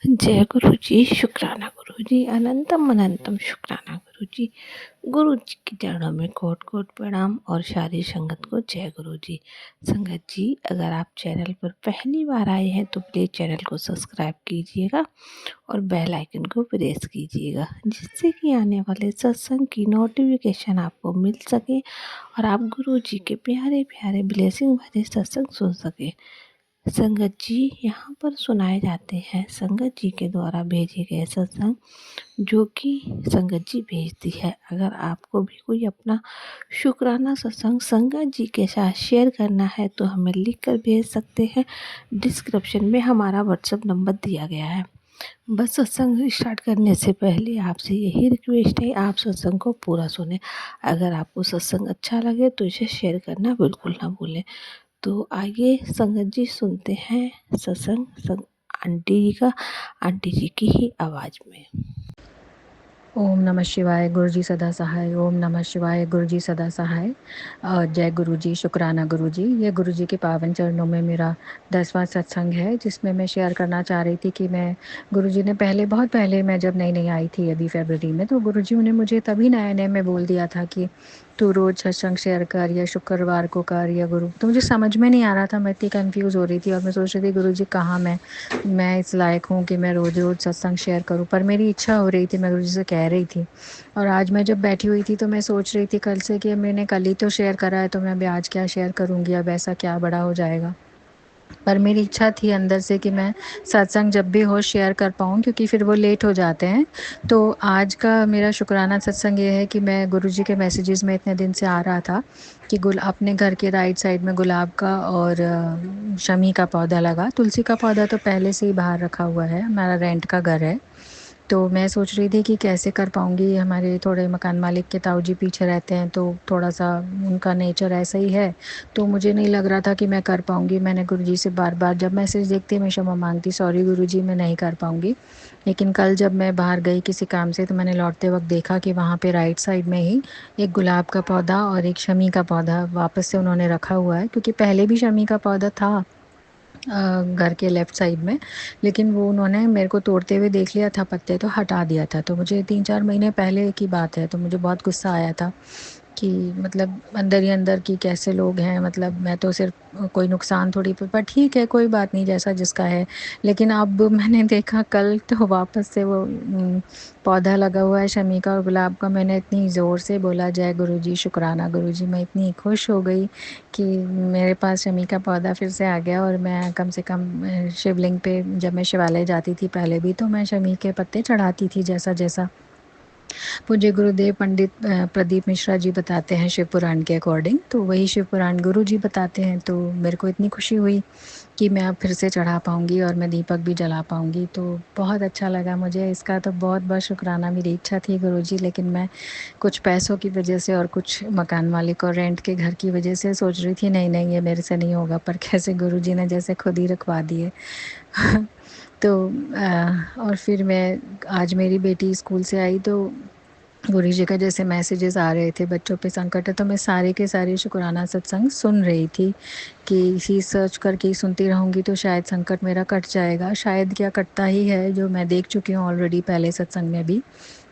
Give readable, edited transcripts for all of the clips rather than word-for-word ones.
जय गुरु जी, शुक्राना गुरु जी, अनंतम अनंतम शुक्राना गुरु जी। गुरु जी के चरणों में कोट कोट प्रणाम और सारी संगत को जय गुरु जी। संगत जी, अगर आप चैनल पर पहली बार आए हैं तो प्लीज़ चैनल को सब्सक्राइब कीजिएगा और बेल आइकन को प्रेस कीजिएगा, जिससे कि आने वाले सत्संग की नोटिफिकेशन आपको मिल सके और आप गुरु जी के प्यारे प्यारे ब्लेसिंग भरे सत्संग सुन सके। संगत जी, यहाँ पर सुनाए जाते हैं संगत जी के द्वारा भेजे गए सत्संग, जो कि संगत जी भेजती है। अगर आपको भी कोई अपना शुक्राना सत्संग संगत जी के साथ शेयर करना है तो हमें लिख कर भेज सकते हैं। डिस्क्रिप्शन में हमारा व्हाट्सएप नंबर दिया गया है। बस सत्संग स्टार्ट करने से पहले आपसे यही रिक्वेस्ट है, आप सत्संग को पूरा सुने। अगर आपको सत्संग अच्छा लगे तो इसे शेयर करना बिल्कुल ना भूलें। तो आइए संगत जी सुनते हैं सत्संग आंटी जी का, आंटी जी की ही आवाज़ में। ओम नमः शिवाय। गुरु जी सदा सहाय। ओम नमः शिवाय। गुरु जी सदा सहाय। जय गुरु जी, शुक्राना गुरु जी। ये गुरु जी के पावन चरणों में मेरा 10वां सत्संग है, जिसमें मैं शेयर करना चाह रही थी कि मैं गुरु जी ने बहुत पहले मैं जब नई नई आई थी अभी फरवरी में, तो गुरु जी ने मुझे तभी नए नए में बोल दिया था कि तू रोज़ सत्संग शेयर कर या शुक्रवार को कर या गुरु। तो मुझे समझ में नहीं आ रहा था, मैं इतनी कंफ्यूज हो रही थी और मैं सोच रही थी गुरु जी कहाँ मैं इस लायक हूँ कि मैं रोज़ रोज़ सत्संग शेयर करूँ। पर मेरी इच्छा हो रही थी, मैं गुरु जी से कह रही थी। और आज मैं जब बैठी हुई थी तो मैं सोच रही थी कल से कि मैंने कल ही तो शेयर करा है, तो मैं अभी आज क्या शेयर करूँगी, अब ऐसा क्या बड़ा हो जाएगा। पर मेरी इच्छा थी अंदर से कि मैं सत्संग जब भी हो शेयर कर पाऊँ, क्योंकि फिर वो लेट हो जाते हैं। तो आज का मेरा शुक्राना सत्संग ये है कि मैं गुरुजी के मैसेजेस में इतने दिन से आ रहा था कि अपने घर के राइट साइड में गुलाब का और शमी का पौधा लगा। तुलसी का पौधा तो पहले से ही बाहर रखा हुआ है, हमारा रेंट का घर है। तो मैं सोच रही थी कि कैसे कर पाऊँगी। हमारे थोड़े मकान मालिक के ताऊ जी पीछे रहते हैं, तो थोड़ा-सा उनका नेचर ऐसा ही है, तो मुझे नहीं लग रहा था कि मैं कर पाऊँगी। मैंने गुरुजी से बार-बार जब मैसेज देखती मैं क्षमा माँगती, सॉरी गुरुजी मैं नहीं कर पाऊँगी। लेकिन कल जब मैं बाहर गई किसी काम से, तो मैंने लौटते वक़्त देखा कि वहाँ पे राइट साइड में ही एक गुलाब का पौधा और एक शमी का पौधा वापस से उन्होंने रखा हुआ है, क्योंकि पहले भी शमी का पौधा था घर के लेफ़्ट साइड में, लेकिन वो उन्होंने मेरे को तोड़ते हुए देख लिया था पत्ते, तो हटा दिया था। तो मुझे 3-4 महीने पहले की बात है, तो मुझे बहुत गुस्सा आया था कि मतलब अंदर ही अंदर कि कैसे लोग हैं, मतलब मैं तो सिर्फ कोई नुकसान थोड़ी, पर ठीक है कोई बात नहीं, जैसा जिसका है। लेकिन अब मैंने देखा कल तो वापस से वो पौधा लगा हुआ है शमी का और गुलाब का। मैंने इतनी ज़ोर से बोला जय गुरु जी, शुक्राना गुरु जी। मैं इतनी खुश हो गई कि मेरे पास शमी का पौधा फिर से आ गया। और मैं कम से कम शिवलिंग पे जब मैं शिवालय जाती थी पहले भी, तो मैं शमी के पत्ते चढ़ाती थी जैसा जैसा पूज्य गुरुदेव पंडित प्रदीप मिश्रा जी बताते हैं शिव पुराण के अकॉर्डिंग, तो वही शिव पुराण गुरु जी बताते हैं। तो मेरे को इतनी खुशी हुई कि मैं अब फिर से चढ़ा पाऊँगी और मैं दीपक भी जला पाऊँगी। तो बहुत अच्छा लगा मुझे इसका, तो बहुत-बहुत शुक्राना। मेरी इच्छा थी गुरुजी, लेकिन मैं कुछ पैसों की वजह से और कुछ मकान मालिक और रेंट के घर की वजह से सोच रही थी नहीं, नहीं ये मेरे से नहीं होगा, पर कैसे गुरुजी ने जैसे खुद ही रखवा दिए। तो और फिर मैं आज मेरी बेटी स्कूल से आई तो गुरु जी का जैसे मैसेजेस आ रहे थे बच्चों पे संकट है, तो मैं सारे के सारे शुक्राना सत्संग सुन रही थी कि इसी सर्च करके ही सुनती रहूँगी तो शायद संकट मेरा कट जाएगा। शायद क्या कटता ही है, जो मैं देख चुकी हूँ ऑलरेडी पहले सत्संग में भी।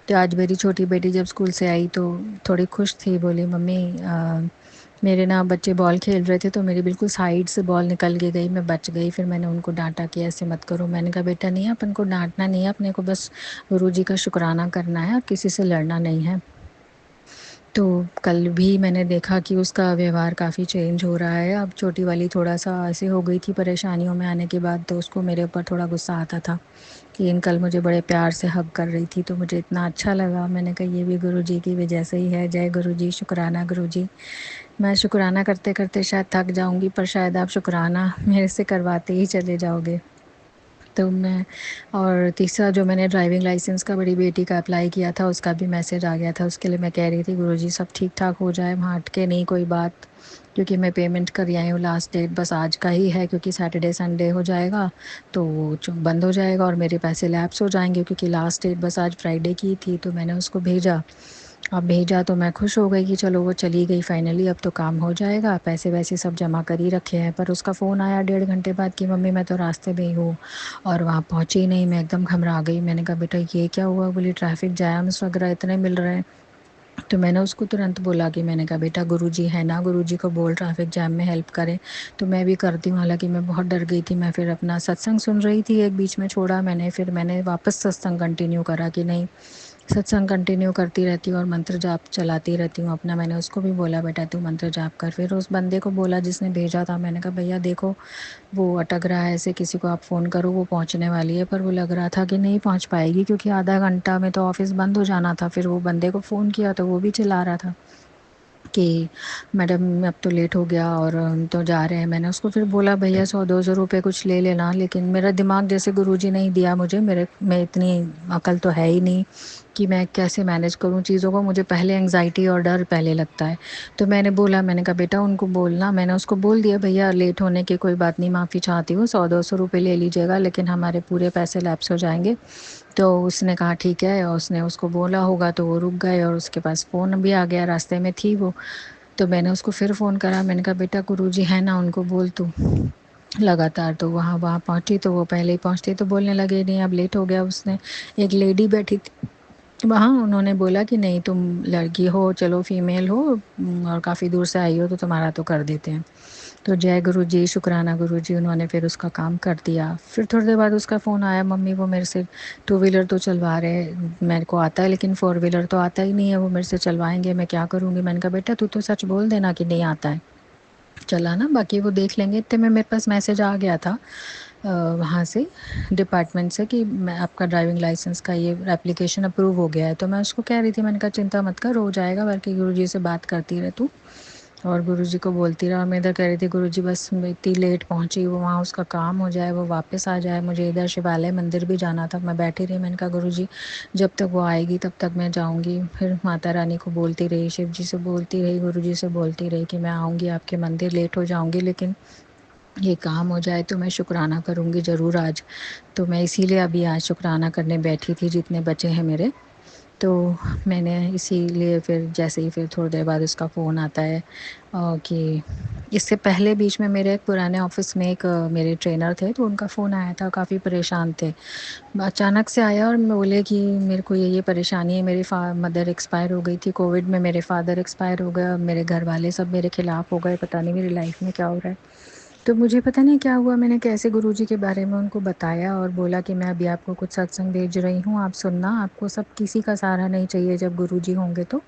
तो आज मेरी छोटी बेटी जब स्कूल से आई तो थोड़ी खुश थी, बोली मम्मी मेरे ना बच्चे बॉल खेल रहे थे तो मेरी बिल्कुल साइड से बॉल निकल के गई, मैं बच गई। फिर मैंने उनको डांटा कि ऐसे मत करो। मैंने कहा बेटा नहीं, अपन को डांटना नहीं है, अपने को बस गुरु जी का शुक्राना करना है और किसी से लड़ना नहीं है। तो कल भी मैंने देखा कि उसका व्यवहार काफ़ी चेंज हो रहा है। अब छोटी वाली थोड़ा-सा ऐसे हो गई थी परेशानियों में आने के बाद, तो उसको मेरे ऊपर थोड़ा गुस्सा आता था। लेकिन कल मुझे बड़े प्यार से हग कर रही थी, तो मुझे इतना अच्छा लगा। मैंने कहा ये भी गुरुजी की वजह से ही है। जय गुरुजी, शुक्राना गुरुजी। मैं शुक्राना करते-करते शायद थक जाऊँगी, पर शायद आप शुक्राना मेरे से करवाते ही चले जाओगे। तो मैं और तीसरा जो मैंने ड्राइविंग लाइसेंस का बड़ी बेटी का अप्लाई किया था, उसका भी मैसेज आ गया था। उसके लिए मैं कह रही थी गुरुजी सब ठीक-ठाक हो जाए, वहाँ अटके नहीं कोई बात, क्योंकि मैं पेमेंट कर आई हूँ। लास्ट डेट बस आज का ही है, क्योंकि सैटरडे संडे हो जाएगा तो बंद हो जाएगा और मेरे पैसे लैप्स हो जाएँगे, क्योंकि लास्ट डेट बस आज फ्राइडे की थी। तो मैंने उसको भेजा अब भेजा तो मैं खुश हो गई कि चलो वो चली गई फाइनली, अब तो काम हो जाएगा, पैसे वैसे सब जमा कर ही रखे हैं। पर उसका फ़ोन आया 1.5 घंटे बाद कि मम्मी मैं तो रास्ते में ही हूँ और वहाँ पहुँची ही नहीं। मैं एकदम घबरा गई। मैंने कहा बेटा ये क्या हुआ? बोली ट्रैफिक जैम्स वगैरह इतने मिल रहे हैं। तो मैंने उसको तुरंत बोला कि मैंने कहा बेटा गुरुजी है ना, गुरुजी को बोल ट्रैफिक जैम में हेल्प करें। तो मैं भी करती हूँ, हालांकि मैं बहुत डर गई थी। मैं फिर अपना सत्संग सुन रही थी, एक बीच में छोड़ा मैंने, फिर मैंने वापस सत्संग कंटिन्यू करा कि नहीं, सत्संग कंटिन्यू करती रहती हूँ और मंत्र जाप चलाती रहती हूँ अपना। मैंने उसको भी बोला बेटा तू मंत्र जाप कर। फिर उस बंदे को बोला जिसने भेजा था, मैंने कहा भैया देखो वो अटक रहा है, ऐसे किसी को आप फ़ोन करो, वो पहुंचने वाली है। पर वो लग रहा था कि नहीं पहुंच पाएगी क्योंकि आधा घंटा में तो ऑफिस बंद हो जाना था। फिर वो बंदे को फ़ोन किया तो वो भी चिल्ला रहा था कि मैडम अब तो लेट हो गया और हम तो जा रहे हैं। मैंने उसको फिर बोला भैया 100-200 रुपये कुछ ले लेना, लेकिन मेरा दिमाग जैसे गुरुजी ने ही दिया मुझे, मेरे में इतनी अकल तो है ही नहीं कि मैं कैसे मैनेज करूँ चीज़ों को। मुझे पहले एंग्जाइटी और डर पहले लगता है। तो मैंने बोला, मैंने कहा बेटा उनको बोलना, मैंने उसको बोल दिया भैया लेट होने की कोई बात नहीं, माफ़ी चाहती हूँ, 100-200 रुपये ले लीजिएगा लेकिन हमारे पूरे पैसे लैप्स हो जाएंगे। तो उसने कहा ठीक है, और उसने उसको बोला होगा तो वो रुक गए और उसके पास फ़ोन भी आ गया, रास्ते में थी वो। तो मैंने उसको फिर फ़ोन करा, मैंने कहा बेटा गुरुजी है ना, उनको बोल तू लगातार। तो वहाँ वहाँ पहुँची तो वो पहले ही पहुँचती तो बोलने लगे नहीं अब लेट हो गया। उसने एक लेडी बैठी थी वहाँ, उन्होंने बोला कि नहीं तुम लड़की हो, चलो फीमेल हो और काफ़ी दूर से आई हो तो तुम्हारा तो कर देते हैं। तो जय गुरु जी, शुक्राना गुरु जी, उन्होंने फिर उसका काम कर दिया। फिर थोड़ी देर बाद उसका फ़ोन आया, मम्मी वो मेरे से टू व्हीलर तो चलवा रहे हैं, मेरे को आता है लेकिन फोर व्हीलर तो आता ही नहीं है, वो मेरे से चलवाएंगे, मैं क्या करूँगी? मैंने कहा बेटा तू तो सच बोल देना कि नहीं आता है चलाना, बाकी वो देख लेंगे। इतने में मेरे पास मैसेज आ गया था वहाँ से डिपार्टमेंट से कि मैं आपका ड्राइविंग लाइसेंस का ये एप्लीकेशन अप्रूव हो गया है। तो मैं उसको कह रही थी, मैंने कहा चिंता मत कर, हो जाएगा, बल्कि गुरुजी से बात करती रह तू और गुरुजी को बोलती रहा। और मैं इधर कह रही थी गुरुजी बस मैं इतनी लेट पहुँची, वो वहाँ उसका काम हो जाए, वो वापस आ जाए, मुझे इधर शिवालय मंदिर भी जाना था। मैं बैठी रही, मैंने कहा गुरुजी जब तक वो आएगी तब तक मैं जाऊँगी। फिर माता रानी को बोलती रही, शिव जी से बोलती रही, गुरुजी से बोलती रही कि मैं आऊँगी आपके मंदिर, लेट हो जाऊँगी लेकिन ये काम हो जाए तो मैं शुक्राना करूँगी ज़रूर आज। तो मैं इसीलिए अभी आज शुक्राना करने बैठी थी जितने बचे हैं मेरे। तो मैंने इसीलिए फिर जैसे ही फिर थोड़ी देर बाद उसका फ़ोन आता है कि इससे पहले बीच में मेरे एक पुराने ऑफिस में एक मेरे ट्रेनर थे तो उनका फ़ोन आया था, काफ़ी परेशान थे। अचानक से आया और बोले कि मेरे को ये परेशानी है, मेरी मदर एक्सपायर हो गई थी कोविड में, मेरे फादर एक्सपायर हो गए और मेरे घर वाले सब मेरे खिलाफ़ हो गए, पता नहीं मेरी लाइफ में क्या हो रहा है। तो मुझे पता नहीं क्या हुआ, मैंने कैसे गुरुजी के बारे में उनको बताया और बोला कि मैं अभी आपको कुछ सत्संग भेज रही हूँ, आप सुनना, आपको सब किसी का सहारा नहीं चाहिए जब गुरुजी होंगे तो।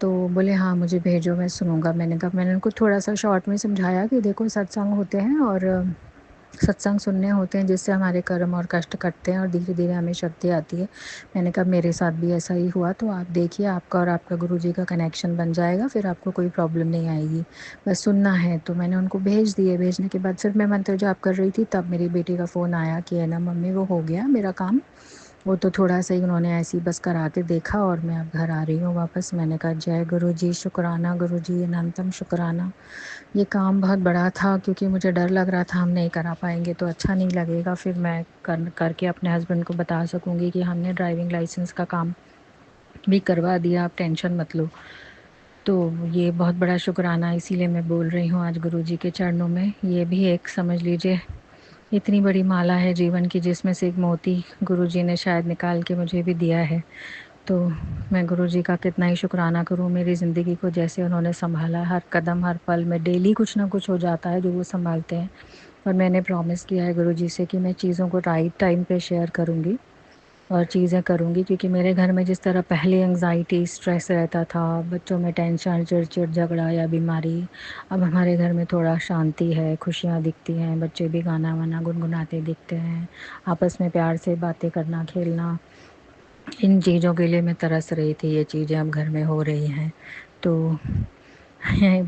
तो बोले हाँ मुझे भेजो मैं सुनूँगा। मैंने कहा, मैंने उनको थोड़ा-सा शॉर्ट में समझाया कि देखो सत्संग होते हैं और सत्संग सुनने होते हैं जिससे हमारे कर्म और कष्ट कटते हैं और धीरे-धीरे हमें शक्ति आती है। मैंने कहा मेरे साथ भी ऐसा ही हुआ, तो आप देखिए आपका और आपका गुरुजी का कनेक्शन बन जाएगा, फिर आपको कोई प्रॉब्लम नहीं आएगी, बस सुनना है। तो मैंने उनको भेज दिए, भेजने के बाद फिर मैं मंत्र जाप कर रही थी, तब मेरी बेटी का फ़ोन आया कि है ना मम्मी वो हो गया मेरा काम। वो तो थोड़ा-सा ही उन्होंने ऐसे ही बस करा के देखा और मैं अब घर आ रही हूँ वापस। मैंने कहा जय गुरुजी, शुक्राना गुरुजी, अनंतम शुक्राना। ये काम बहुत बड़ा था क्योंकि मुझे डर लग रहा था हम नहीं करा पाएँगे तो अच्छा नहीं लगेगा, फिर मैं करके अपने हस्बैंड को बता सकूँगी कि हमने ड्राइविंग लाइसेंस का काम भी करवा दिया, आप टेंशन मत लो। तो ये बहुत बड़ा शुक्राना इसीलिए मैं बोल रही हूँ आज गुरुजी के चरणों में। ये भी एक समझ लीजिए इतनी बड़ी माला है जीवन की जिसमें से एक मोती गुरुजी ने शायद निकाल के मुझे भी दिया है। तो मैं गुरुजी का कितना ही शुक्राना करूँ, मेरी ज़िंदगी को जैसे उन्होंने सँभाला, हर कदम हर पल में डेली कुछ ना कुछ हो जाता है जो वो सँभालते हैं। और मैंने प्रॉमिस किया है गुरुजी से कि मैं चीज़ों को राइट टाइम पे शेयर करूँगी और चीज़ें करूँगी, क्योंकि मेरे घर में जिस तरह पहले एंग्ज़ायटी, स्ट्रेस रहता था, बच्चों में टेंशन, चिड़-चिड़, झगड़ा या बीमारी, अब हमारे घर में थोड़ा शांति है, खुशियाँ दिखती हैं, बच्चे भी गाना-वाना गुनगुनाते दिखते हैं, आपस में प्यार से बातें करना, खेलना। इन चीज़ों के लिए मैं तरस रही थी, ये चीज़ें अब घर में हो रही हैं। तो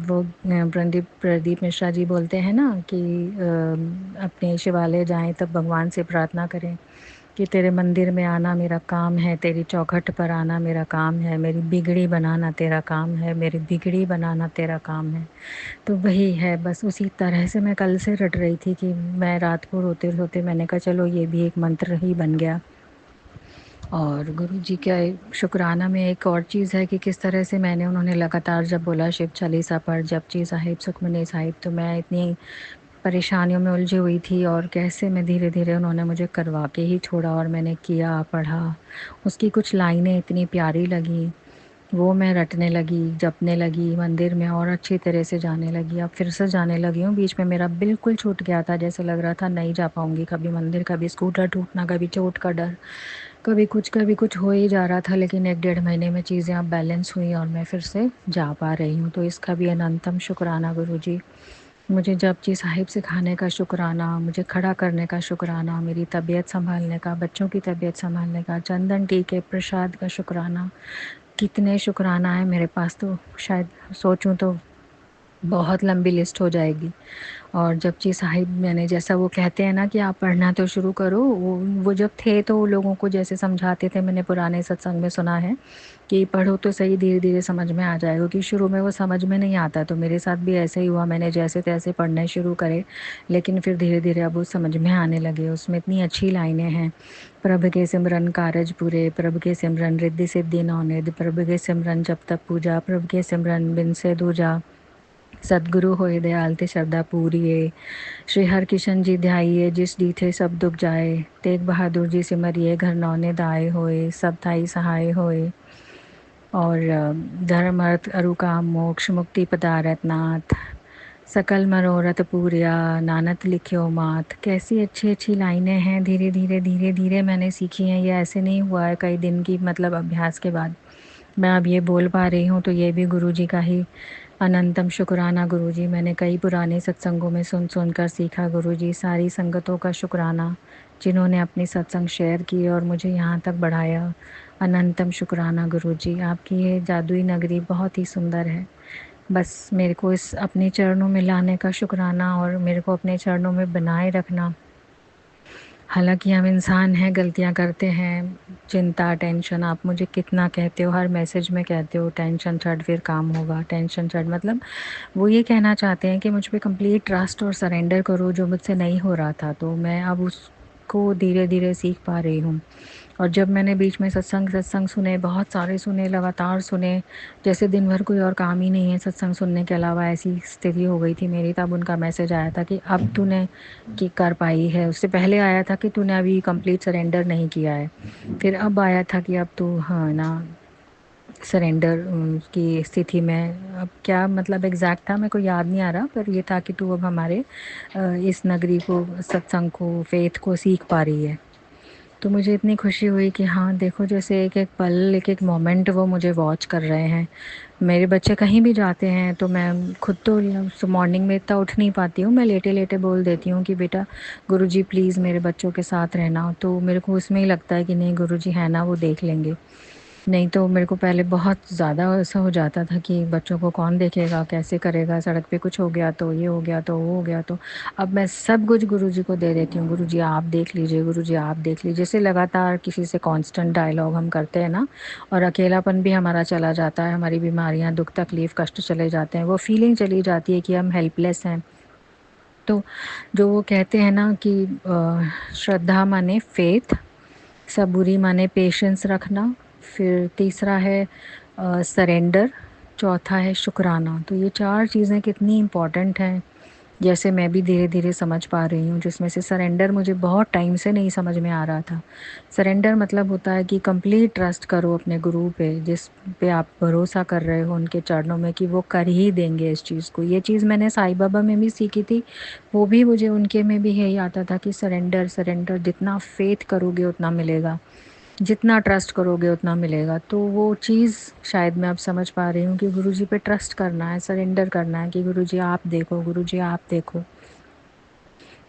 वो प्रदीप प्रदीप मिश्रा जी बोलते हैं ना कि अपने शिवालय जाएँ तब भगवान से प्रार्थना करें कि तेरे मंदिर में आना मेरा काम है, तेरी चौखट पर आना मेरा काम है, मेरी बिगड़ी बनाना तेरा काम है, मेरी बिगड़ी बनाना तेरा काम है। तो वही है, बस उसी तरह से मैं कल से रट रही थी कि मैं रात को रोते-रोते मैंने कहा चलो ये भी एक मंत्र ही बन गया। और गुरु जी का शुक्राना में एक और चीज़ है कि किस तरह से मैंने उन्होंने लगातार जब बोला शिव चालीसा पढ़, जपजी साहिब, सुखमनी साहिब, तो मैं इतनी परेशानियों में उलझी हुई थी और कैसे मैं धीरे-धीरे उन्होंने मुझे करवा के ही छोड़ा और मैंने किया, पढ़ा। उसकी कुछ लाइनें इतनी प्यारी लगीं, वो मैं रटने लगी, जपने लगी, मंदिर में और अच्छी तरह से जाने लगी। अब फिर से जाने लगी हूँ, बीच में मेरा बिल्कुल छूट गया था, जैसे लग रहा था नहीं जा पाऊँगी कभी मंदिर, कभी स्कूटर टूटना, कभी चोट का डर, कभी कुछ हो ही जा रहा था। लेकिन 1 डेढ़ महीने में चीज़ें अब बैलेंस हुई और मैं फिर से जा पा रही हूँ। तो इसका भी अनंतम शुक्राना गुरुजी। मुझे जपजी साहिब सिखाने का शुक्राना, मुझे खड़ा करने का शुक्राना, मेरी तबीयत सँभालने का, बच्चों की तबीयत सँभालने का, चंदन टीके, प्रसाद का शुक्राना। कितने शुक्राना है मेरे पास, तो शायद सोचूं तो बहुत लंबी लिस्ट हो जाएगी। और जपजी साहिब मैंने जैसा वो कहते हैं ना कि आप पढ़ना तो शुरू करो, वो जब थे तो वो लोगों को जैसे समझाते थे, मैंने पुराने सत्संग में सुना है कि पढ़ो तो सही, धीरे धीरे समझ में आ जाएगा, क्योंकि शुरू में वो समझ में नहीं आता। तो मेरे साथ भी ऐसे ही हुआ, मैंने जैसे तैसे पढ़ने शुरू करे, लेकिन फिर धीरे धीरे अब वो समझ में आने लगे। उसमें इतनी अच्छी लाइनें हैं, प्रभु के सिमरन कारज पूरे, प्रभु के सिमरन रिद्धि सिद्धि नौनिध, प्रभु के सिमरन जब तक पूजा, प्रभु के सिमरन बिन से दूजा, सतगुरु होए दयाल ते श्रद्धा पूरिए, श्री हरकिशन जी ध्याइए जिस डीठे सब दुख जाए, तेग बहादुर जी सिमरिए घर नौने दाए होए, सब थाई सहाय होए। और धर्म अर्थ अरु काम मोक्ष मुक्ति पदारथ नाथ, सकल मनोरथ पूरिया, नानक लिख्यो मात। कैसी अच्छी अच्छी लाइनें हैं, धीरे धीरे मैंने सीखी हैं। ये ऐसे नहीं हुआ है कई दिन की मतलब अभ्यास के बाद मैं अब ये बोल पा रही हूँ, तो ये भी गुरु जी का ही अनंतम शुक्राना गुरुजी। मैंने कई पुराने सत्संगों में सुन कर सीखा गुरुजी। सारी संगतों का शुक्राना जिन्होंने अपनी सत्संग शेयर किए और मुझे यहाँ तक बढ़ाया। अनंतम शुक्राना गुरुजी। आपकी ये जादुई नगरी बहुत ही सुंदर है। बस मेरे को इस अपने चरणों में लाने का शुक्राना और मेरे को अपने चरणों में बनाए रखना। हालांकि हम इंसान हैं, गलतियां करते हैं। चिंता, टेंशन, आप मुझे कितना कहते हो, हर मैसेज में कहते हो टेंशन छੱਡ फिर काम होगा, टेंशन छੱਡ, मतलब वो ये कहना चाहते हैं कि मुझ पे कंप्लीट ट्रस्ट और सरेंडर करो, जो मुझसे नहीं हो रहा था। तो मैं अब उसको धीरे धीरे सीख पा रही हूँ। और जब मैंने बीच में सत्संग सुने, बहुत सारे सुने, लगातार सुने, जैसे दिन भर कोई और काम ही नहीं है सत्संग सुनने के अलावा, ऐसी स्थिति हो गई थी मेरी। तब उनका मैसेज आया था कि अब तूने की कर पाई है। उससे पहले आया था कि तूने अभी कंप्लीट सरेंडर नहीं किया है। फिर अब आया था कि अब तू हाँ ना सरेंडर की स्थिति में। अब क्या मतलब एग्जैक्ट था मेरे को याद नहीं आ रहा, पर ये था कि तू अब हमारे इस नगरी को, सत्संग को, फेथ को सीख पा रही है। तो मुझे इतनी खुशी हुई कि हाँ देखो, जैसे एक एक पल, एक एक मोमेंट वो मुझे वॉच कर रहे हैं। मेरे बच्चे कहीं भी जाते हैं तो मैं खुद तो मॉर्निंग में इतना उठ नहीं पाती हूँ, मैं लेटे लेटे बोल देती हूँ कि बेटा गुरुजी प्लीज़ मेरे बच्चों के साथ रहना। तो मेरे को उसमें ही लगता है कि नहीं गुरुजी है ना, वो देख लेंगे। नहीं तो मेरे को पहले बहुत ज़्यादा ऐसा हो जाता था कि बच्चों को कौन देखेगा, कैसे करेगा, सड़क पे कुछ हो गया तो, ये हो गया तो, वो हो गया तो। अब मैं सब कुछ गुरुजी को दे देती हूँ, गुरुजी आप देख लीजिए, गुरुजी आप देख लीजिए। जैसे लगातार किसी से कांस्टेंट डायलॉग हम करते हैं ना, और अकेलापन भी हमारा चला जाता है, हमारी बीमारियाँ, दुख तकलीफ़ कष्ट चले जाते हैं, वो फीलिंग चली जाती है कि हम हेल्पलेस हैं। तो जो वो कहते हैं ना कि श्रद्धा माने फेथ, सबूरी माने पेशेंस रखना, फिर तीसरा है सरेंडर, चौथा है शुक्राना। तो ये 4 चीज़ें कितनी इम्पॉर्टेंट हैं, जैसे मैं भी धीरे धीरे समझ पा रही हूँ। जिसमें से सरेंडर मुझे बहुत टाइम से नहीं समझ में आ रहा था। सरेंडर मतलब होता है कि कंप्लीट ट्रस्ट करो अपने गुरु पे, जिस पे आप भरोसा कर रहे हो उनके चरणों में, कि वो कर ही देंगे इस चीज़ को। ये चीज़ मैंने साईं बाबा में भी सीखी थी, वो भी मुझे उनके में भी यही आता था कि सरेंडर सरेंडर, जितना फेथ करोगे उतना मिलेगा, जितना ट्रस्ट करोगे उतना मिलेगा। तो वो चीज़ शायद मैं अब समझ पा रही हूँ कि गुरुजी पे ट्रस्ट करना है, सरेंडर करना है कि गुरुजी आप देखो, गुरुजी आप देखो।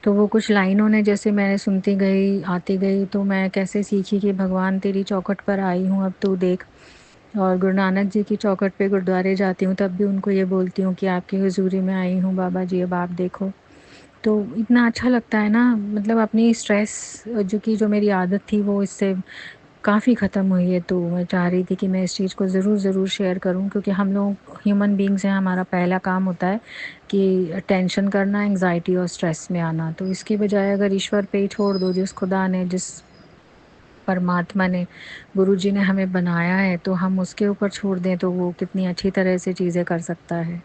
तो वो कुछ लाइनों ने जैसे मैं सुनती गई, आती गई, तो मैं कैसे सीखी कि भगवान तेरी चौखट पर आई हूँ अब तू देख। और गुरु नानक जी की चौखट पे गुरुद्वारे जाती हूँ तब भी उनको ये बोलती हूँ कि आपकी हुजूरी में आई हूँ बाबा जी, अब आप देखो। तो इतना अच्छा लगता है ना, मतलब अपनी स्ट्रेस जो मेरी आदत थी वो इससे काफ़ी ख़त्म हुई है। तो मैं चाह रही थी कि मैं इस चीज़ को ज़रूर शेयर करूं, क्योंकि हम लोग ह्यूमन बीइंग्स हैं, हमारा पहला काम होता है कि टेंशन करना, एंग्जाइटी और स्ट्रेस में आना। तो इसकी बजाय अगर ईश्वर पे ही छोड़ दो, जिस खुदा ने, जिस परमात्मा ने, गुरुजी ने हमें बनाया है, तो हम उसके ऊपर छोड़ दें तो वो कितनी अच्छी तरह से चीज़ें कर सकता है।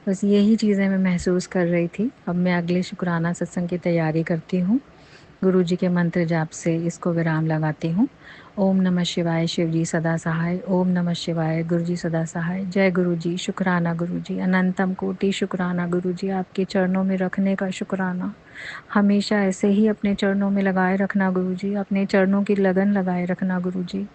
बस यही चीज़ें मैं महसूस कर रही थी। अब मैं अगले शुक्राना सत्संग की तैयारी करती हूँ। गुरुजी के मंत्र जाप से इसको विराम लगाती हूँ। ओम नमः शिवाय, शिव जी सदा सहाय। ओम नमः शिवाय, गुरु जी सदा सहाय। जय गुरु जी, शुक्राना गुरु जी, अनंतम कोटि शुक्राना गुरु जी, आपके चरणों में रखने का शुक्राना। हमेशा ऐसे ही अपने चरणों में लगाए रखना गुरु जी, अपने चरणों की लगन लगाए रखना गुरु जी।